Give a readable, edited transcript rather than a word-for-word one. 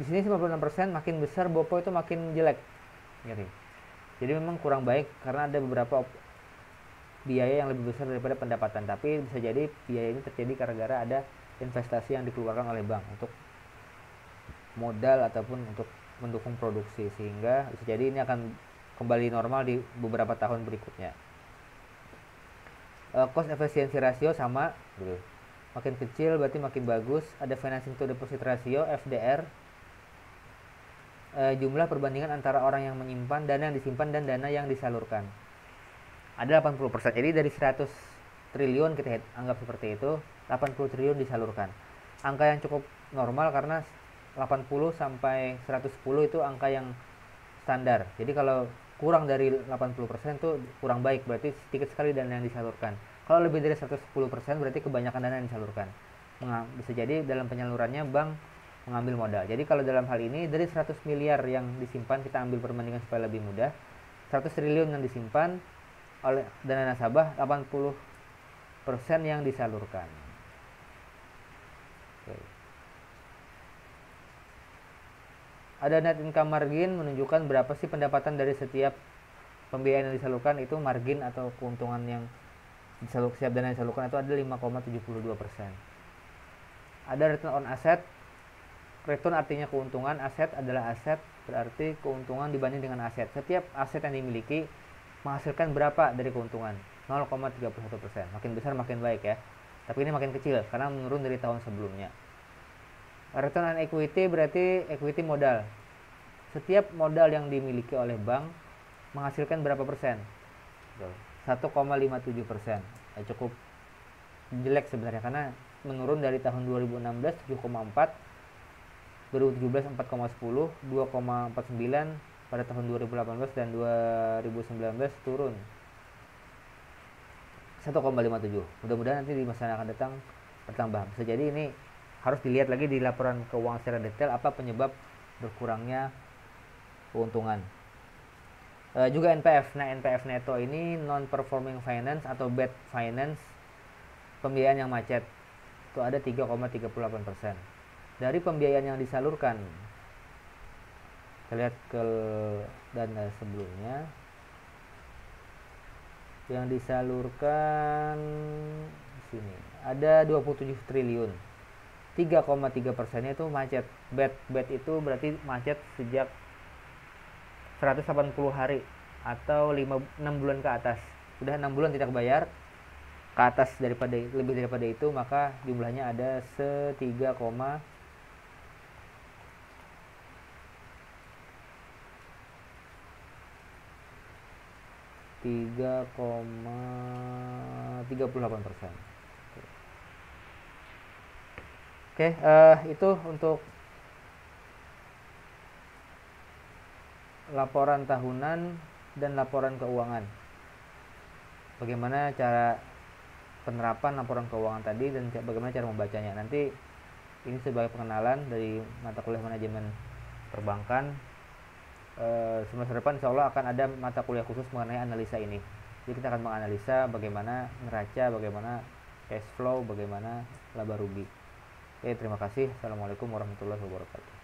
di sini 96%, makin besar Bopo itu makin jelek. Jadi memang kurang baik karena ada beberapa biaya yang lebih besar daripada pendapatan. Tapi bisa jadi biaya ini terjadi gara-gara ada investasi yang dikeluarkan oleh bank untuk modal ataupun untuk mendukung produksi, sehingga bisa jadi ini akan kembali normal di beberapa tahun berikutnya. Cost efficiency ratio sama gitu. Makin kecil berarti makin bagus. Ada financing to deposit ratio FDR, jumlah perbandingan antara orang yang menyimpan, dana yang disimpan dan dana yang disalurkan. Ada 80%. Jadi dari 100 triliun kita anggap seperti itu, 80 triliun disalurkan. Angka yang cukup normal karena 80 sampai 110 itu angka yang standar. Jadi kalau kurang dari 80% itu kurang baik, berarti sedikit sekali dana yang disalurkan. Kalau lebih dari 110% berarti kebanyakan dana yang disalurkan. Bisa jadi dalam penyalurannya bank mengambil modal. Jadi kalau dalam hal ini dari 100 miliar yang disimpan, kita ambil perbandingan supaya lebih mudah. 100 triliun yang disimpan oleh dana nasabah, 80% yang disalurkan. Oke. Ada net income margin, menunjukkan berapa sih pendapatan dari setiap pembiayaan yang disalurkan. Itu margin atau keuntungan yang setiap dana yang disalurkan itu ada 5,72%. Ada return on asset. Return artinya keuntungan, aset adalah aset, berarti keuntungan dibanding dengan aset. Setiap aset yang dimiliki menghasilkan berapa dari keuntungan? 0,31%. Makin besar makin baik ya. Tapi ini makin kecil karena menurun dari tahun sebelumnya. Return on equity berarti equity modal. Setiap modal yang dimiliki oleh bank menghasilkan berapa persen? 1,57%. Cukup jelek sebenarnya karena menurun dari tahun 2016 7,4, 2017 4,10, 2,49 pada tahun 2018 dan 2019 turun 1,57. Mudah-mudahan nanti di masa yang akan datang bertambah. Bisa jadi ini harus dilihat lagi di laporan keuangan secara detail apa penyebab berkurangnya keuntungan. Juga NPF. Nah, NPF neto ini non performing finance atau bad finance, pembiayaan yang macet. Itu ada 3,38%. Dari pembiayaan yang disalurkan, kita lihat ke dana sebelumnya yang disalurkan di sini ada 27 triliun. 3,3%-nya itu macet. Bad itu berarti macet sejak 180 hari atau 6 bulan ke atas. Sudah 6 bulan tidak bayar ke atas lebih daripada itu, maka jumlahnya ada 3,38%. Oke, itu untuk laporan tahunan dan laporan keuangan. Bagaimana cara penerapan laporan keuangan tadi dan bagaimana cara membacanya. Nanti ini sebagai pengenalan dari mata kuliah manajemen perbankan. Semester depan insya Allah akan ada mata kuliah khusus mengenai analisa ini. Jadi kita akan menganalisa bagaimana neraca, bagaimana cash flow, bagaimana laba rugi. Oke, terima kasih. Assalamualaikum warahmatullahi wabarakatuh.